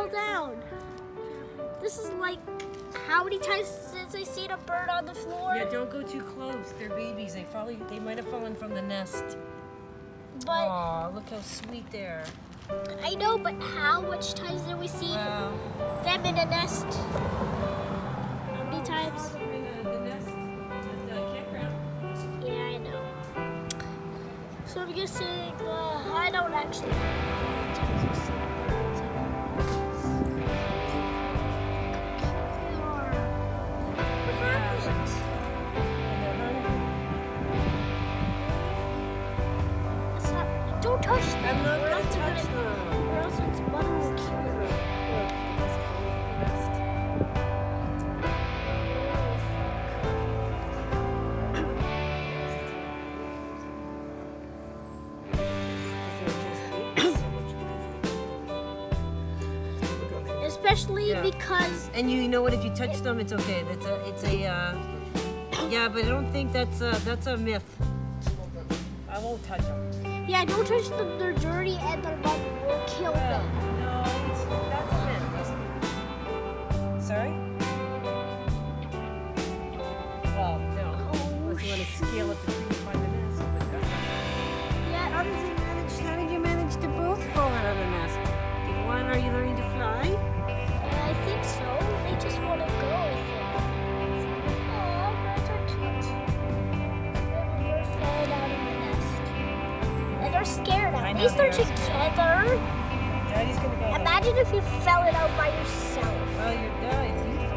fell down. This is like, how many times since I seen a bird on the floor? Yeah, don't go too close. They're babies. They might have fallen from the nest. But Aw, look how sweet they are. I know, but how much times did we see Wow. them in a nest? How many times? The nest at the campground. Yeah, I know. So I'm guessing, I don't actually know how many times I've seen birds in a nest. What happened? It's not, don't touch them. I'm not or gonna else they're touch them. Or else its mother will kill it. Especially Yeah. because And you know what? If you touch them, it's okay. Yeah, but I don't think that's a myth. I won't touch them. yeah, don't touch them. They're dirty, and their mother will kill them. No, that's a myth. Sorry? Well, no. Oh, Unless you want to scale up the tree and find the nest. But that's not. yeah. How did you manage to both fall out of the nest? Did one, are you learning to fly? I think so. They just want to go, I think. Aw, birds are cute. They're falling out of the nest. And they're scared. I At know least they're they are together. Daddy's gonna go. Imagine if you fell it out by yourself. Well, if you